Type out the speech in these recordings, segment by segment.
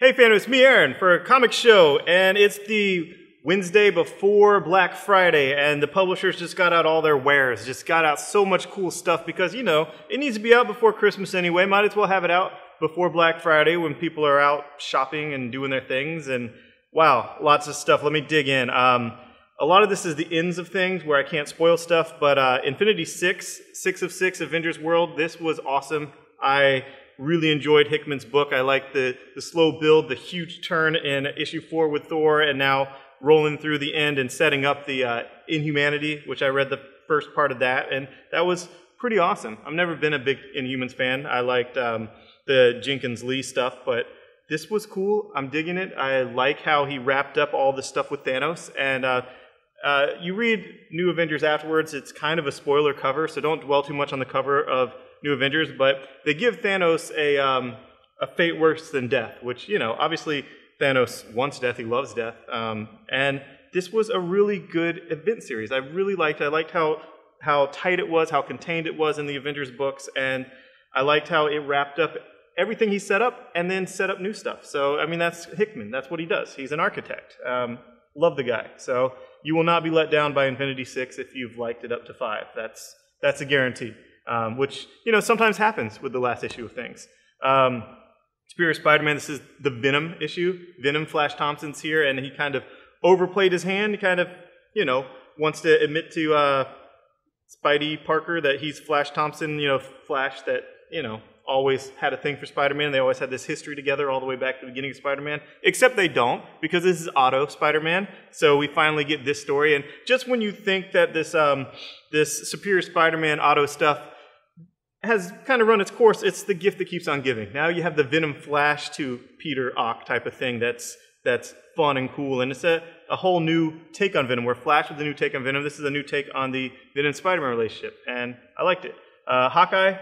Hey Fandom, it's me Aaron for a comic show, and it's the Wednesday before Black Friday, and the publishers just got out all their wares, just got out so much cool stuff because, you know, it needs to be out before Christmas anyway. Might as well have it out before Black Friday when people are out shopping and doing their things, and wow, lots of stuff. Let me dig in. A lot of this is the ends of things where I can't spoil stuff, but Infinity 6 of 6 Avengers World, this was awesome. I really enjoyed Hickman's book. I liked the slow build, the huge turn in issue 4 with Thor, and now rolling through the end and setting up the Inhumanity, which I read the first part of that, and that was pretty awesome. I've never been a big Inhumans fan. I liked the Jenkins Lee stuff, but this was cool. I'm digging it. I like how he wrapped up all the stuff with Thanos, and you read New Avengers afterwards. It's kind of a spoiler cover, so don't dwell too much on the cover of New Avengers, but they give Thanos a fate worse than death, which, you know, obviously Thanos wants death, he loves death, and this was a really good event series. I really liked it. I liked how tight it was, how contained it was in the Avengers books, and I liked how it wrapped up everything he set up and then set up new stuff. So, I mean, that's Hickman. That's what he does. He's an architect. Love the guy. So you will not be let down by Infinity 6 if you've liked it up to 5. That's a guarantee. Which, you know, sometimes happens with the last issue of things. Superior Spider-Man, this is the Venom issue. Venom, Flash Thompson's here, and he kind of overplayed his hand. He kind of, you know, wants to admit to Spidey Parker that he's Flash Thompson, you know, Flash that, you know, always had a thing for Spider-Man. They always had this history together all the way back to the beginning of Spider-Man, except they don't, because this is Otto Spider-Man. So we finally get this story, and just when you think that this Superior Spider-Man Otto stuff has kind of run its course, it's the gift that keeps on giving. Now you have the Venom Flash to Peter Ock type of thing that's fun and cool, and it's a whole new take on Venom, where Flash was a new take on Venom. This is a new take on the Venom and Spider-Man relationship, and I liked it. Hawkeye,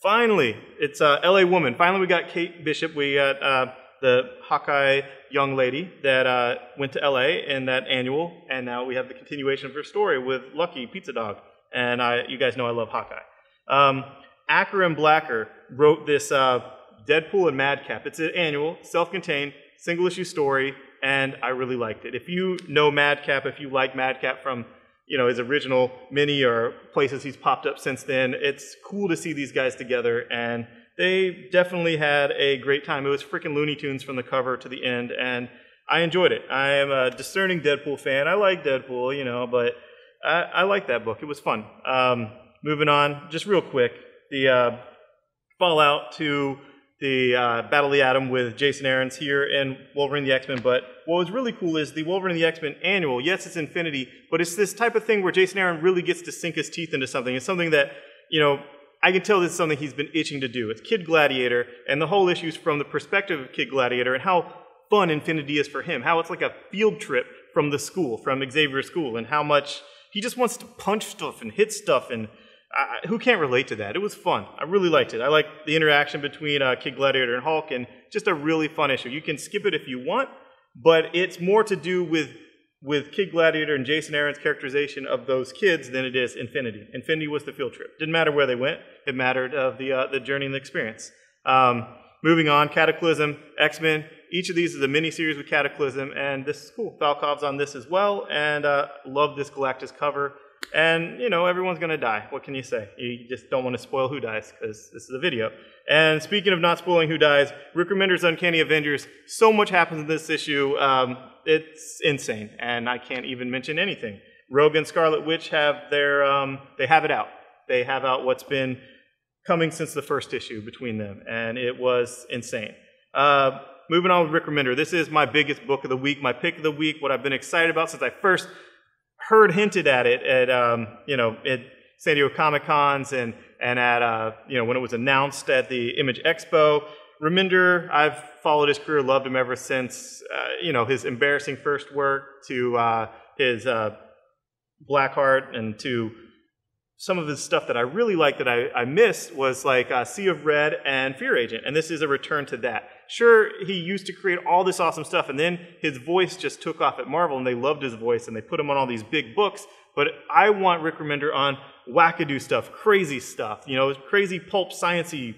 finally, it's LA Woman. Finally we got Kate Bishop. We got the Hawkeye young lady that went to LA in that annual, and now we have the continuation of her story with Lucky Pizza Dog, and you guys know I love Hawkeye. Acker and Blacker wrote this Deadpool and Madcap. It's an annual, self-contained, single-issue story, and I really liked it. If you know Madcap, if you like Madcap from, you know, his original mini or places he's popped up since then, it's cool to see these guys together, and they definitely had a great time. It was freaking Looney Tunes from the cover to the end, and I enjoyed it. I am a discerning Deadpool fan. I like Deadpool, you know, but I like that book. It was fun. Moving on, just real quick, the fallout to the Battle of the Atom with Jason Aaron's here in Wolverine the X-Men, but what was really cool is the Wolverine the X-Men annual. Yes, it's Infinity, but it's this type of thing where Jason Aaron really gets to sink his teeth into something. It's something that, you know, I can tell this is something he's been itching to do. It's Kid Gladiator, and the whole issue is from the perspective of Kid Gladiator and how fun Infinity is for him, how it's like a field trip from the school, from Xavier's school, and how much he just wants to punch stuff and hit stuff, and who can't relate to that? It was fun. I really liked it. I liked the interaction between Kid Gladiator and Hulk, and just a really fun issue. You can skip it if you want, but it's more to do with Kid Gladiator and Jason Aaron's characterization of those kids than it is Infinity. Infinity was the field trip. Didn't matter where they went. It mattered of the journey and the experience. Moving on, Cataclysm, X-Men. Each of these is a mini-series with Cataclysm, and this is cool. Falkov's on this as well, and love this Galactus cover. And, you know, everyone's going to die. What can you say? You just don't want to spoil who dies, because this is a video. And speaking of not spoiling who dies, Rick Remender's Uncanny Avengers, so much happens in this issue. It's insane, and I can't even mention anything. Rogue and Scarlet Witch have their, they have it out. They have out what's been coming since the first issue between them, and it was insane. Moving on with Rick Remender. This is my biggest book of the week, my pick of the week, what I've been excited about since I first heard hinted at it at you know, at San Diego Comic-Cons and at you know, when it was announced at the Image Expo. Remender, I've followed his career, loved him ever since you know, his embarrassing first work to his Blackheart, and to some of his stuff that I really liked that I missed was like Sea of Red and Fear Agent, and this is a return to that. Sure, he used to create all this awesome stuff, and then his voice just took off at Marvel, and they loved his voice, and they put him on all these big books, but I want Rick Remender on wackadoo stuff, crazy stuff, you know, crazy pulp, science-y,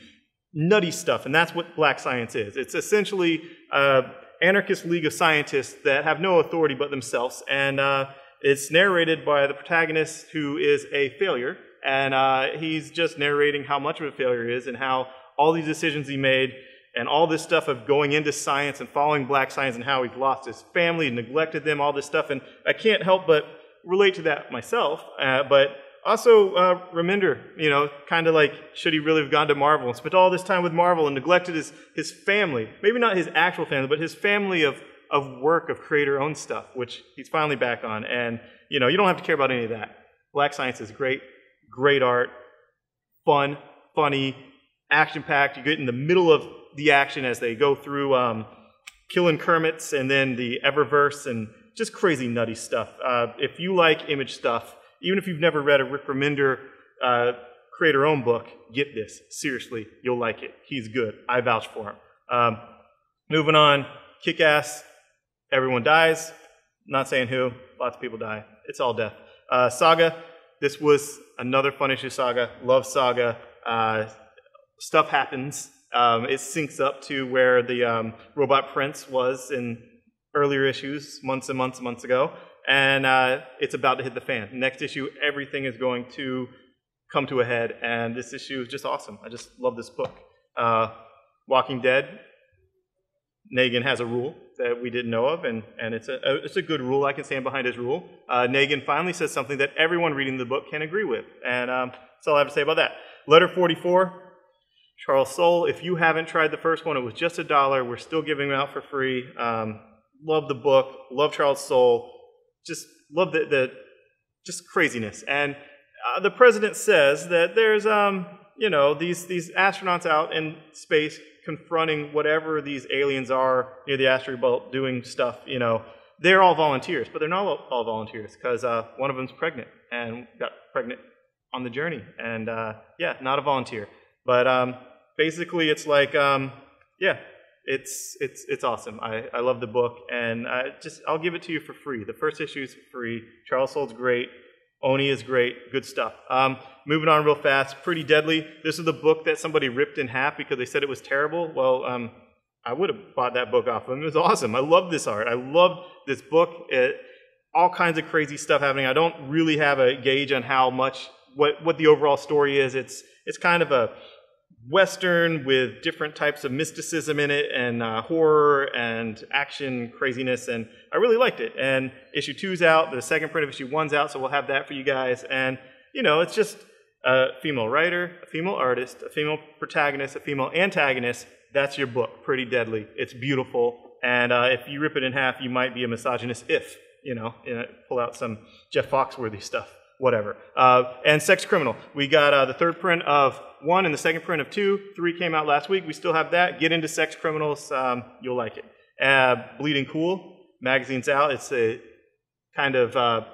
nutty stuff, and that's what black science is. It's essentially an anarchist league of scientists that have no authority but themselves, and it's narrated by the protagonist, who is a failure, and he's just narrating how much of a failure he is and how all these decisions he made and all this stuff of going into science and following black science and how he's lost his family, neglected them, all this stuff, and I can't help but relate to that myself, but also, Remender, you know, kind of like, should he really have gone to Marvel and spent all this time with Marvel and neglected his family? Maybe not his actual family, but his family of work, of creator-owned stuff, which he's finally back on. And, you know, you don't have to care about any of that. Black science is great, great art, fun, funny, action-packed. You get in the middle of the action as they go through killing Kermits and then the Eververse and just crazy nutty stuff. If you like Image stuff, even if you've never read a Rick Remender creator-owned book, get this. Seriously, you'll like it. He's good. I vouch for him. Moving on, Kick-Ass, everyone dies. Not saying who. Lots of people die. It's all death. Saga, this was another fun issue Saga. Love Saga. Stuff happens. It syncs up to where the Robot Prince was in earlier issues, months and months and months ago. And it's about to hit the fan. Next issue, everything is going to come to a head, and this issue is just awesome. I just love this book. Walking Dead, Negan has a rule that we didn't know of, and it's a good rule. I can stand behind his rule. Negan finally says something that everyone reading the book can agree with, and that's all I have to say about that. Letter 44, Charles Soule. If you haven't tried the first one, it was just $1. We're still giving them out for free. Love the book. Love Charles Soule. Just love the just craziness. And the president says that there's you know, these astronauts out in space confronting whatever these aliens are near the asteroid belt doing stuff. You know, they're all volunteers, but they're not all volunteers because one of them's pregnant and got pregnant on the journey, and yeah, not a volunteer. But basically, it's like yeah. It's awesome. I love the book, and I'll give it to you for free. The first issue is free. Charles Soule's great. Oni is great. Good stuff. Moving on real fast. Pretty Deadly. This is the book that somebody ripped in half because they said it was terrible. Well, I would have bought that book off of them. It was awesome. I love this art. I love this book. All kinds of crazy stuff happening. I don't really have a gauge on how much what the overall story is. It's kind of a Western with different types of mysticism in it, and horror and action craziness, and I really liked it. And issue 2's out, the second print of issue 1's out, so we'll have that for you guys. And, you know, it's just a female writer, a female artist, a female protagonist, a female antagonist. That's your book, Pretty Deadly. It's beautiful, and if you rip it in half, you might be a misogynist if, you know, pull out some Jeff Foxworthy stuff. Whatever. And Sex Criminal. We got the third print of 1 and the second print of 2. 3 came out last week. We still have that. Get into Sex Criminals. You'll like it. Bleeding Cool. Magazine's out. It's a kind of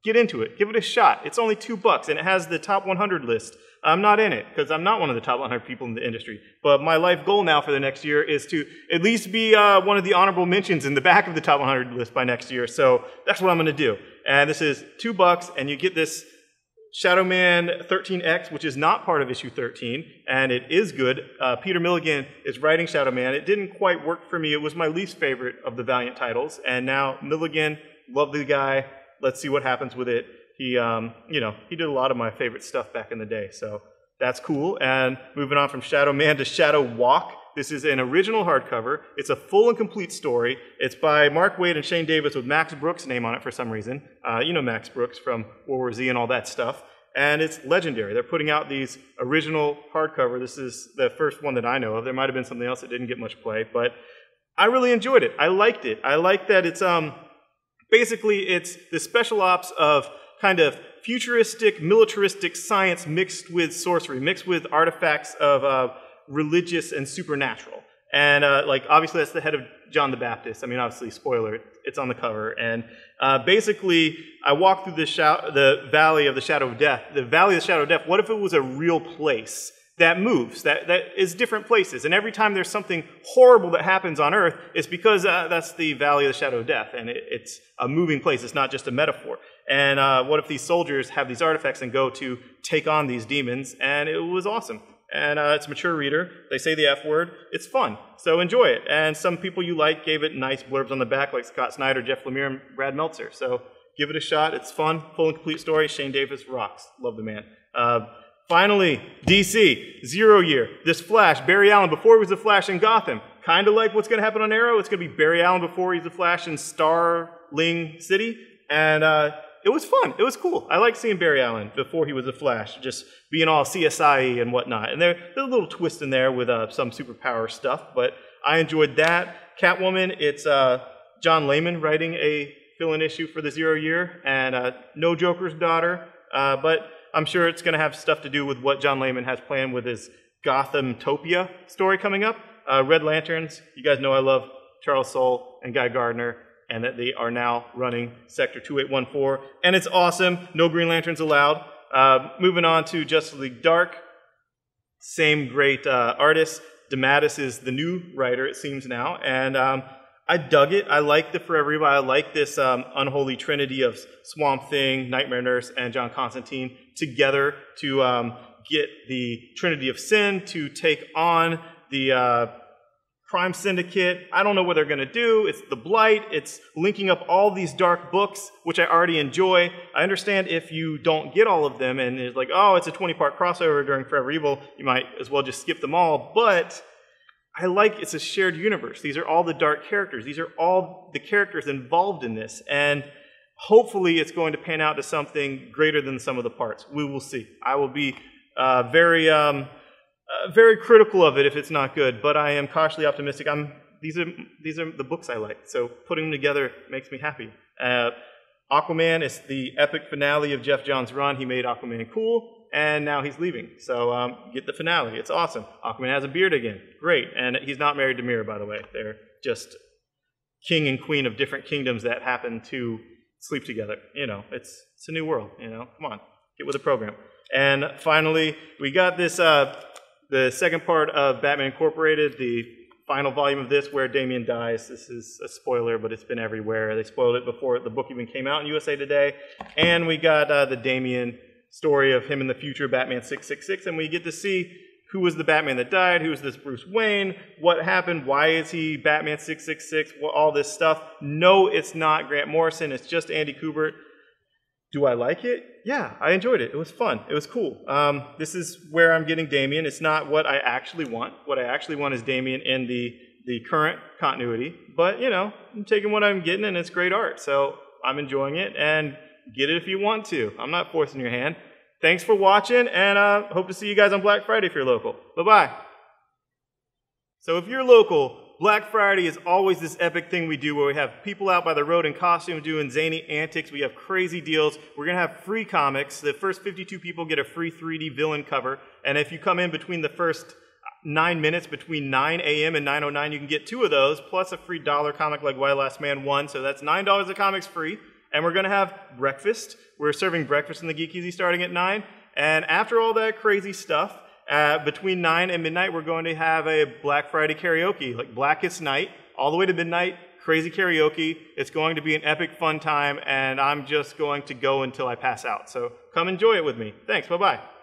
get into it. Give it a shot. It's only $2, and it has the top 100 list. I'm not in it because I'm not one of the top 100 people in the industry. But my life goal now for the next year is to at least be one of the honorable mentions in the back of the top 100 list by next year. So that's what I'm going to do. And this is $2, and you get this SHADOWMAN 13X, which is not part of issue 13, and it is good. Peter Milligan is writing SHADOWMAN. It didn't quite work for me. It was my least favorite of the Valiant titles, and now Milligan, lovely guy. Let's see what happens with it. He, you know, he did a lot of my favorite stuff back in the day, so that's cool. And moving on from SHADOWMAN to Shadow Walk. This is an original hardcover. It's a full and complete story. It's by Mark Waid and Shane Davis with Max Brooks' name on it for some reason. You know Max Brooks from World War Z and all that stuff. And it's legendary. They're putting out these original hardcover. This is the first one that I know of. There might have been something else that didn't get much play, but I really enjoyed it. I liked it. I like that it's basically it's the special ops of kind of futuristic, militaristic science mixed with sorcery, mixed with artifacts of religious and supernatural. And like obviously that's the head of John the Baptist. I mean, obviously, spoiler, it's on the cover. And basically, I walked through the Valley of the Shadow of Death. The Valley of the Shadow of Death, what if it was a real place that moves, that is different places? And every time there's something horrible that happens on Earth, it's because that's the Valley of the Shadow of Death. And it's a moving place. It's not just a metaphor. And what if these soldiers have these artifacts and go to take on these demons? And it was awesome. And it's a mature reader. They say the F word. It's fun. So enjoy it. And some people you like gave it nice blurbs on the back, like Scott Snyder, Jeff Lemire, and Brad Meltzer. So give it a shot. It's fun. Full and complete story. Shane Davis rocks. Love the man. Finally, DC, 0 year. This Flash, Barry Allen, before he was the Flash in Gotham. Kind of like what's going to happen on Arrow. It's going to be Barry Allen before he's the Flash in Starling City. And it was fun. It was cool. I like seeing Barry Allen before he was the Flash, just being all CSI-y and whatnot. And there's a little twist in there with some superpower stuff, but I enjoyed that. Catwoman, it's John Layman writing a fill-in issue for the 0 year, and no Joker's daughter, but I'm sure it's going to have stuff to do with what John Layman has planned with his Gothamtopia story coming up. Red Lanterns, you guys know I love Charles Soule and Guy Gardner, and that they are now running Sector 2814, and it's awesome. No Green Lanterns allowed. Moving on to Justice League Dark, same great artist. DeMatteis is the new writer, it seems now, and I dug it. I like the Forever Evil. I like this unholy trinity of Swamp Thing, Nightmare Nurse, and John Constantine together to get the Trinity of Sin to take on the Crime Syndicate. I don't know what they're going to do. It's the Blight. It's linking up all these dark books, which I already enjoy. I understand if you don't get all of them and it's like, oh, it's a 20-part crossover during Forever Evil, you might as well just skip them all, but I like it's a shared universe. These are all the dark characters. These are all the characters involved in this, and hopefully it's going to pan out to something greater than some of the parts. We will see. I will be very critical of it if it's not good, but I am cautiously optimistic. These are the books I like, so putting them together makes me happy. Aquaman is the epic finale of Jeff Johns' run. He made Aquaman cool, and now he's leaving. So get the finale. It's awesome. Aquaman has a beard again. Great. And he's not married to Mira, by the way. They're just king and queen of different kingdoms that happen to sleep together. You know, it's a new world. You know, come on, get with the program. And finally, we got this the second part of Batman Incorporated, the final volume of this where Damian dies. This is a spoiler, but it's been everywhere. They spoiled it before the book even came out in USA Today. And we got the Damian story of him in the future, Batman 666, and we get to see who was the Batman that died, who is this Bruce Wayne, what happened, why is he Batman 666, all this stuff. No, it's not Grant Morrison, it's just Andy Kubert. Do I like it? Yeah, I enjoyed it. It was fun. It was cool. This is where I'm getting Damian. It's not what I actually want. What I actually want is Damian in the current continuity. But, you know, I'm taking what I'm getting, and it's great art. So I'm enjoying it, and get it if you want to. I'm not forcing your hand. Thanks for watching, and hope to see you guys on Black Friday if you're local. Bye-bye. So if you're local, Black Friday is always this epic thing we do where we have people out by the road in costume doing zany antics. We have crazy deals. We're going to have free comics. The first 52 people get a free 3D villain cover. And if you come in between the first 9 minutes, between 9 a.m. and 9:09, you can get 2 of those, plus a free dollar comic like Why Last Man 1. So that's $9 of comics free. And we're going to have breakfast. We're serving breakfast in the Geek Easy starting at 9. And after all that crazy stuff, between 9 and midnight, we're going to have a Black Friday karaoke, like Blackest Night, all the way to midnight, crazy karaoke. It's going to be an epic fun time, and I'm just going to go until I pass out. So come enjoy it with me. Thanks. Bye-bye.